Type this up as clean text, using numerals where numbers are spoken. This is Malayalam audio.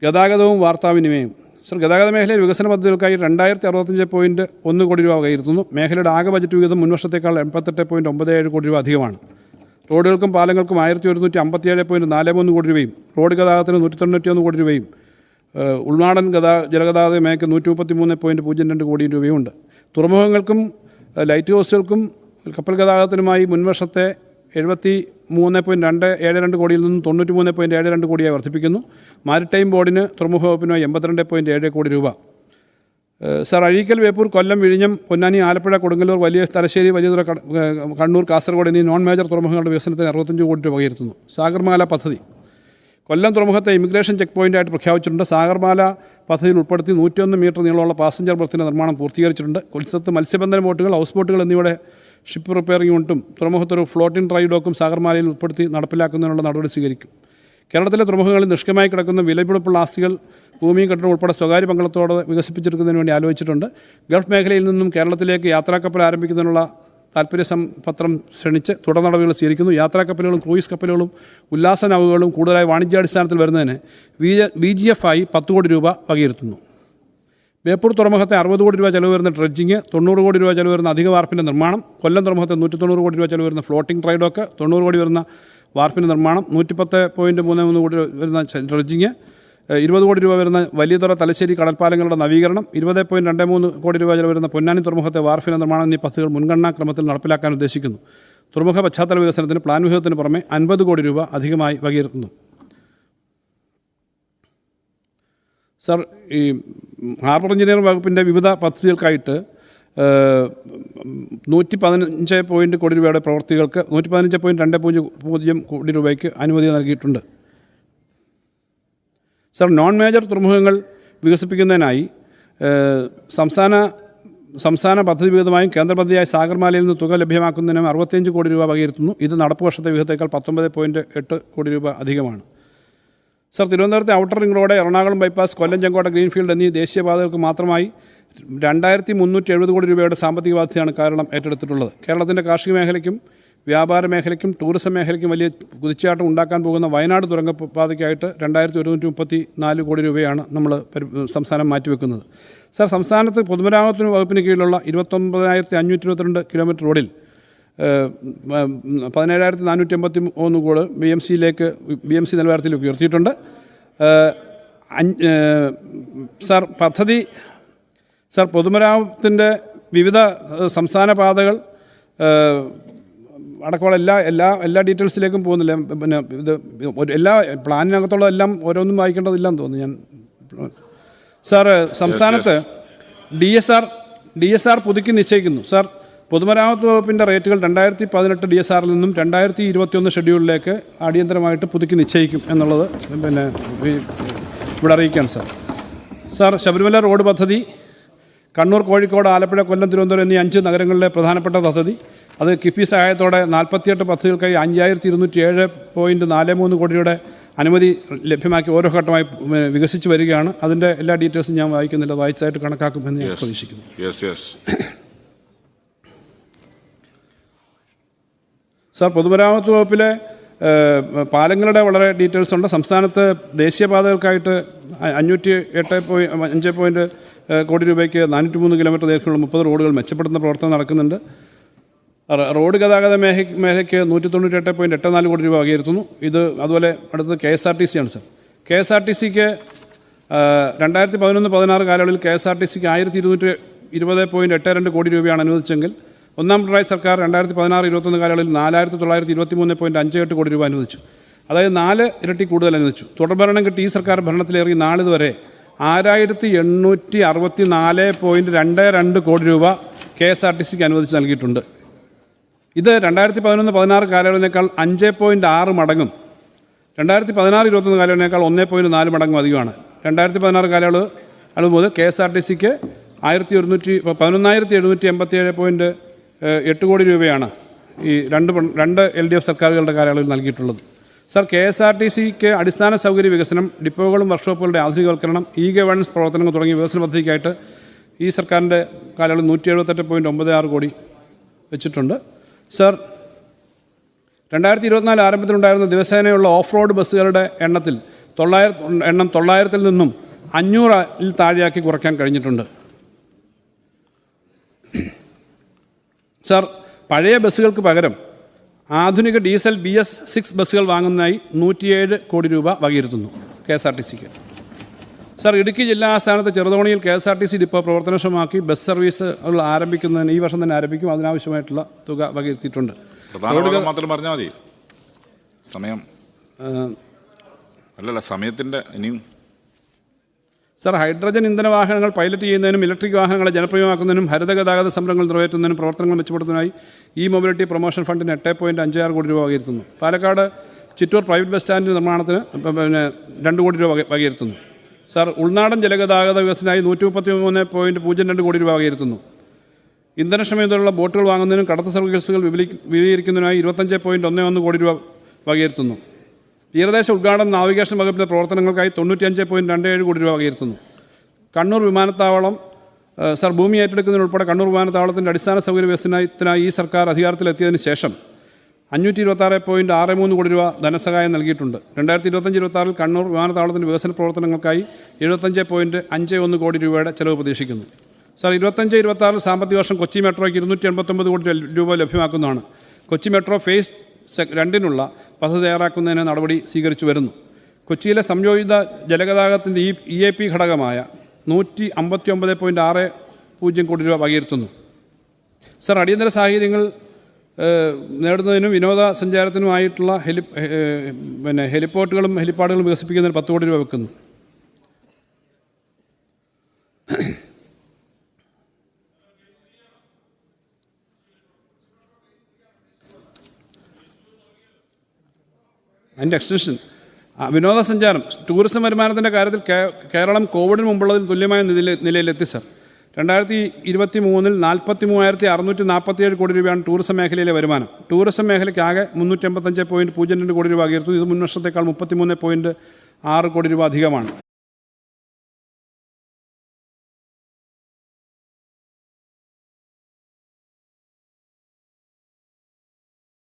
ഗതാഗതവും വാർത്താവിനിമയവും. സർ, ഗതാഗത മേഖലയിൽ വികസന പദ്ധതികൾക്കായി 2065.1 കോടി രൂപ വകയിരുത്തുന്നു. മേഖലയുടെ ആകെ ബജറ്റ് വിഹിതം മുൻവർഷത്തേക്കാൾ 88.97 കോടി രൂപ അധികമാണ്. റോഡുകൾക്കും പാലങ്ങൾക്കും 1157.43 കോടി രൂപയും റോഡ് ഗതാഗതത്തിന് 191 കോടി രൂപയും ഉൾനാടൻ ജലഗതാഗത മേഖലയ്ക്ക് 133.02 കോടി രൂപയുമുണ്ട്. തുറമുഖങ്ങൾക്കും ലൈറ്റ് ഹൗസുകൾക്കും കപ്പൽ ഗതാഗതത്തിനുമായി മുൻവർഷത്തെ 73.272 കോടിയിൽ നിന്നും 93.72 കോടിയായി വർദ്ധിപ്പിക്കുന്നു. മാരിടൈം ബോർഡിന് തുറമുഖ വകുപ്പിനുമായി 82.7 കോടി രൂപ. സർ, അഴീക്കൽ, വേപ്പൂർ, കൊല്ലം, വിഴിഞ്ഞം, പൊന്നാനി, ആലപ്പുഴ, കൊടുങ്ങല്ലൂർ, വലിയ തലശ്ശേരി, വലിയതുറ, കണ്ണൂർ, കാസർഗോഡ് എന്നീ നോൺ മേജർ തുറമുഖങ്ങളുടെ വികസനത്തിന് 65 കോടി രൂപ വകയിരുത്തുന്നു. സാഗർമാല പദ്ധതി. കൊല്ലം തുറമുഖത്തെ ഇമിഗ്രേഷൻ ചെക്ക് പോയിൻ്റായിട്ട് പ്രഖ്യാപിച്ചിട്ടുണ്ട്. സാഗർമാല പദ്ധതിയിൽ ഉൾപ്പെടുത്തി 101 മീറ്റർ നീളമുള്ള പാസഞ്ചർ ബർത്തിൻ്റെ നിർമ്മാണം പൂർത്തീകരിച്ചിട്ടുണ്ട്. കൊൽക്കത്ത മത്സ്യബന്ധന ബോട്ടുകൾ, ഹൗസ് ബോട്ടുകൾ എന്നിവയുടെ ഷിപ്പ് റിപ്പയറിംഗ് യൂണിറ്റും തുറമുഖത്തൊരു ഫ്ലോട്ടിംഗ് ഡ്രൈ ഡോക്കും സാഗർമാലയിൽ ഉൾപ്പെടുത്തി നടപ്പിലാക്കുന്നതിനുള്ള നടപടി സ്വീകരിക്കും. കേരളത്തിലെ തുറമുഖങ്ങളിൽ നിഷ്ക്രിയമായി കിടക്കുന്ന വിലപിടിപ്പുള്ള ആസ്തികൾ, ഭൂമിയും കെട്ടിടം ഉൾപ്പെടെ സ്വകാര്യ പങ്കാളിത്തത്തോടെ വികസിപ്പിച്ചെടുക്കുന്നതിന് വേണ്ടി ആലോചിച്ചിട്ടുണ്ട്. ഗൾഫ് മേഖലയിൽ നിന്നും കേരളത്തിലേക്ക് യാത്രാക്കപ്പൽ ആരംഭിക്കുന്നതിനുള്ള താൽപ്പര്യപത്രം ക്ഷണിച്ച് തുടർ നടപടികൾ സ്വീകരിക്കുന്നു. യാത്രാക്കപ്പലുകളും ക്രൂയിസ് കപ്പലുകളും ഉല്ലാസ നൗകകളും കൂടുതലായി വാണിജ്യാടിസ്ഥാനത്തിൽ വരുന്നതിന് VGF ആയി 10 കോടി രൂപ വകയിരുത്തുന്നു. ബേപ്പൂർ തുറമുഖത്തെ 60 കോടി രൂപ ചെലവ് വരുന്ന ഡ്രഡ്ജിങ്, 90 കോടി രൂപ ചെലവ് വരുന്ന അധിക വാർപ്പിൻ്റെ നിർമ്മാണം, കൊല്ലം തുറമുഖത്തെ 190 കോടി രൂപ ചെലവ് വരുന്ന ഫ്ലോട്ടിംഗ് ഡ്രൈ ഡോക്ക്, 90 കോടി വരുന്ന വാർപ്പിൻ്റെ നിർമ്മാണം, 110.33 കോടി വരുന്ന ഡ്രഡ്ജിങ്, 20 കോടി രൂപ വരുന്ന വലിയതുറ, തലശ്ശേരി കടൽപ്പാലങ്ങളുടെ നവീകരണം, 20.23 കോടി രൂപ ചെലവ് വരുന്ന പൊന്നാനി തുറമുഖത്തെ വാർപ്പിൻ്റെ നിർമ്മാണം എന്നീ പദ്ധതികൾ മുൻഗണനാ ക്രമത്തിൽ നടപ്പിലാക്കാൻ ഉദ്ദേശിക്കുന്നു. തുറമുഖ പശ്ചാത്തല വികസനത്തിന് പ്ലാൻ വിഹിതത്തിന് പുറമെ 50 കോടി രൂപ അധികമായി വകയിരുത്തുന്നു. സർ, ഈ ഹാർബർ എഞ്ചിനീയറിംഗ് വകുപ്പിൻ്റെ വിവിധ പദ്ധതികൾക്കായിട്ട് 115 കോടി രൂപയുടെ പ്രവൃത്തികൾക്ക് 115.20 കോടി രൂപയ്ക്ക് അനുമതി നൽകിയിട്ടുണ്ട്. സർ, നോൺ മേജർ തുറമുഖങ്ങൾ വികസിപ്പിക്കുന്നതിനായി സംസ്ഥാന പദ്ധതി വിഹിതമായും കേന്ദ്ര പദ്ധതിയായ സാഗർമാലയിൽ നിന്ന് തുക ലഭ്യമാക്കുന്നതിനും 65 കോടി രൂപ വകയിരുത്തുന്നു. ഇത് നടപ്പ് വർഷത്തെ വിഹിതത്തേക്കാൾ 19.8 കോടി രൂപ അധികമാണ്. സർ, തിരുവനന്തപുരത്തെ outer ring road, Ernakulam bypass, Kollam Chenkotta greenfield എന്നീ ദേശീയപാതകൾക്ക് മാത്രമായി 2370 കോടി രൂപയുടെ സാമ്പത്തിക ബാധ്യതയാണ് കേരളം ഏറ്റെടുത്തിട്ടുള്ളത്. കേരളത്തിൻ്റെ കാർഷിക മേഖലയ്ക്കും വ്യാപാര മേഖലയ്ക്കും ടൂറിസം മേഖലയ്ക്കും വലിയ കുതിച്ചാട്ടം ഉണ്ടാക്കാൻ പോകുന്ന വയനാട് തുരങ്കപാതയ്ക്കായിട്ട് 2134 കോടി രൂപയാണ് നമ്മൾ സംസ്ഥാനം മാറ്റിവെക്കുന്നത്. സർ, സംസ്ഥാനത്ത് പൊതുമരാമത്ത് വകുപ്പിന് കീഴിലുള്ള 29,522 കിലോമീറ്റർ റോഡിൽ 17,483 കോടി BMC നിലവാരത്തിലേക്ക് ഉയർത്തിയിട്ടുണ്ട്. സർ, പൊതുമരാമത്തിൻ്റെ വിവിധ സംസ്ഥാന പാതകൾ അടക്കമുള്ള എല്ലാ ഡീറ്റെയിൽസിലേക്കും പോകുന്നില്ല. പിന്നെ ഇത് എല്ലാ പ്ലാനിനകത്തുള്ള എല്ലാം ഓരോന്നും വായിക്കേണ്ടതില്ലെന്ന് തോന്നുന്നു ഞാൻ. സാർ, സംസ്ഥാനത്ത് DSR പുതുക്കി നിശ്ചയിക്കുന്നു. സാർ, പൊതുമരാമത്ത് വകുപ്പിൻ്റെ റേറ്റുകൾ 2018 DSRൽ നിന്നും 2021 ഷെഡ്യൂളിലേക്ക് അടിയന്തരമായിട്ട് പുതുക്കി നിശ്ചയിക്കും എന്നുള്ളത് പിന്നെ ഇവിടെ അറിയിക്കാം. സാർ, ശബരിമല റോഡ് പദ്ധതി കണ്ണൂർ, കോഴിക്കോട്, ആലപ്പുഴ, കൊല്ലം, തിരുവനന്തപുരം എന്നീ 5 നഗരങ്ങളിലെ പ്രധാനപ്പെട്ട പദ്ധതി. അത് കിഫ്ബി സഹായത്തോടെ 48 പദ്ധതികൾക്കായി 5207.43 കോടിയുടെ അനുമതി ലഭ്യമാക്കി ഓരോ ഘട്ടമായി വികസിച്ച് വരികയാണ്. അതിൻ്റെ എല്ലാ ഡീറ്റെയിൽസും ഞാൻ വായിക്കുന്നില്ല, വായിച്ചായിട്ട് കണക്കാക്കുമെന്ന് ഞാൻ പ്രതീക്ഷിക്കുന്നു. സാർ, പൊതുമരാമത്ത് വകുപ്പിലെ പാലങ്ങളുടെ വളരെ ഡീറ്റെയിൽസ് ഉണ്ട്. സംസ്ഥാനത്ത് ദേശീയപാതകൾക്കായിട്ട് 508.5 കോടി രൂപയ്ക്ക് 403 കിലോമീറ്റർ ദൈർഘ്യമുള്ള 30 റോഡുകൾ മെച്ചപ്പെടുത്തുന്ന പ്രവർത്തനം നടക്കുന്നുണ്ട്. റോഡ് ഗതാഗത മേഖലയ്ക്ക് 198.84 കോടി രൂപ വകയിരുത്തുന്നു. ഇത് അതുപോലെ അടുത്തത് KSRTC ആണ്. സാർ, KSRTCക്ക് 2011-16 കാലയളവിൽ KSRTCക്ക് 1220.82 കോടി രൂപയാണ് അനുവദിച്ചെങ്കിൽ ഒന്നാം പിണറായി സർക്കാർ 2016-21 കാലയളവിൽ 4923.58 കോടി രൂപ അനുവദിച്ചു. അതായത് 4 ഇരട്ടി കൂടുതൽ അനുവദിച്ചു. തുടർഭരണം കിട്ടി ഈ സർക്കാർ ഭരണത്തിലേറി നാളിതുവരെ 6864.22 കോടി രൂപ KSRTCക്ക് അനുവദിച്ച് നൽകിയിട്ടുണ്ട്. ഇത് 2011-16 കാലയളവിനേക്കാൾ 5.6 മടങ്ങും 2016-21 കാലയളവിനേക്കാൾ 1.4 മടങ്ങും അധികമാണ്. 2016 കാലയളവ് മുതൽ KSRTCക്ക് 11,787.8 കോടി രൂപയാണ് ഈ രണ്ട് LDF സർക്കാരുകളുടെ കാലയളവിൽ നൽകിയിട്ടുള്ളത്. സർ, KSRTCക്ക് അടിസ്ഥാന സൗകര്യ വികസനം, ഡിപ്പോകളും വർക്ക്ഷോപ്പുകളുടെ ആധുനികവൽക്കരണം, ഗവേണൻസ് പ്രവർത്തനങ്ങൾ തുടങ്ങിയ വികസന പദ്ധതിക്കായിട്ട് ഈ സർക്കാരിൻ്റെ കാലയളവിൽ 178.96 കോടി വെച്ചിട്ടുണ്ട്. സർ, 2024 ആരംഭത്തിലുണ്ടായിരുന്ന ദിവസേനയുള്ള ഓഫ് റോഡ് ബസ്സുകളുടെ എണ്ണത്തിൽ എണ്ണം 900-ൽ നിന്നും 500-ൽ താഴെയാക്കി കുറയ്ക്കാൻ കഴിഞ്ഞിട്ടുണ്ട്. സർ, പഴയ ബസ്സുകൾക്ക് പകരം ആധുനിക ഡീസൽ BS6 ബസ്സുകൾ വാങ്ങുന്നതിനായി 107 കോടി രൂപ വകയിരുത്തുന്നു KSRTCക്ക്. സർ, ഇടുക്കി ജില്ലാ ആസ്ഥാനത്ത് ചെറുതോണിയിൽ KSRTC ഡിപ്പോ പ്രവർത്തനക്ഷമമാക്കി ബസ് സർവീസുകൾ ആരംഭിക്കുന്നതിന് ഈ വർഷം തന്നെ ആരംഭിക്കും. അതിനാവശ്യമായിട്ടുള്ള തുക വകയിരുത്തിയിട്ടുണ്ട്. മാത്രം പറഞ്ഞാൽ മതി. സമയം അല്ലല്ല, സമയത്തിൻ്റെ ഇനിയും. സർ, ഹൈഡ്രജൻ ഇന്ധന വാഹനങ്ങൾ പൈലറ്റ് ചെയ്യുന്നതിനും ഇലക്ട്രിക് വാഹനങ്ങളെ ജനപ്രിയമാക്കുന്നതിനും ഹരിത ഗതാഗത സംരംഭങ്ങൾ നിറവേറ്റുന്നതിനും പ്രവർത്തനങ്ങൾ മെച്ചപ്പെടുത്തുന്നതിനായി മൊബിലിറ്റി പ്രൊമോഷൻ ഫണ്ടിന് 8.56 കോടി രൂപ വകയിരുത്തുന്നു. Palakkad Chittur private bus stand നിർമ്മാണത്തിന് 2 കോടി രൂപ വകയിരുത്തുന്നു. സർ, ഉൾനാടൻ ജലഗതാഗത വികസനത്തിനായി 133.02 കോടി രൂപ വകയിരുത്തുന്നു. ഇന്ധനക്ഷമതയുള്ള ബോട്ടുകൾ വാങ്ങുന്നതിനും കടത്ത് സർവീസുകൾ വിപുലീകരിക്കുന്നതിനായി 25.11 കോടി രൂപ വകയിരുത്തുന്നു. തീരദേശ ഉദ്ഘാടന നാവിഗേഷൻ വകുപ്പിൻ്റെ പ്രവർത്തനങ്ങൾക്കായി 95.27 കോടി രൂപ വകയിരുത്തുന്നു. കണ്ണൂർ വിമാനത്താവളം സർ, ഭൂമി ഏറ്റെടുക്കുന്നതിനുൾപ്പെടെ കണ്ണൂർ വിമാനത്താവളത്തിൻ്റെ അടിസ്ഥാന സൗകര്യ വികസനത്തിനായി ഈ സർക്കാർ അധികാരത്തിലെത്തിയതിന് ശേഷം 526.63 കോടി രൂപ ധനസഹായം നൽകിയിട്ടുണ്ട്. 2025-26 കണ്ണൂർ വിമാനത്താവളത്തിൻ്റെ വികസന പ്രവർത്തനങ്ങൾക്കായി 75.51 കോടി രൂപയുടെ ചെലവ് പ്രതീക്ഷിക്കുന്നു. സർ, 25-26 സാമ്പത്തിക വർഷം കൊച്ചി മെട്രോയ്ക്ക് 289 കോടി രൂപ ലഭ്യമാക്കുന്നതാണ്. കൊച്ചി മെട്രോ ഫേസ് 2-നുള്ള പദ്ധതി തയ്യാറാക്കുന്നതിന് നടപടി സ്വീകരിച്ചു വരുന്നു. കൊച്ചിയിലെ സംയോജിത ജലഗതാഗതത്തിൻ്റെ EAP ഘടകമായ 159.60 കോടി രൂപ വകയിരുത്തുന്നു. സർ, അടിയന്തര സാഹചര്യങ്ങൾ നേടുന്നതിനും വിനോദസഞ്ചാരത്തിനുമായിട്ടുള്ള ഹെലിപോർട്ടുകളും ഹെലിപ്പാഡുകളും വികസിപ്പിക്കുന്നതിന് 10 കോടി രൂപ വെക്കുന്നു. അതിൻ്റെ എക്സ്റ്റൻഷൻ വിനോദസഞ്ചാരം ടൂറിസം വരുമാനത്തിൻ്റെ കാര്യത്തിൽ കേരളം കോവിഡിന് മുമ്പുള്ളതിൽ തുല്യമായ നിലയിലെത്തി. സർ, 2023-ൽ 43,647 കോടി രൂപയാണ് ടൂറിസം മേഖലയിലെ വരുമാനം. ടൂറിസം മേഖലയ്ക്ക് ആകെ 385.02 കോടി രൂപ ഉയർത്തുന്നു. ഇത് മുൻ വർഷത്തേക്കാൾ 33.6 കോടി രൂപ അധികമാണ്.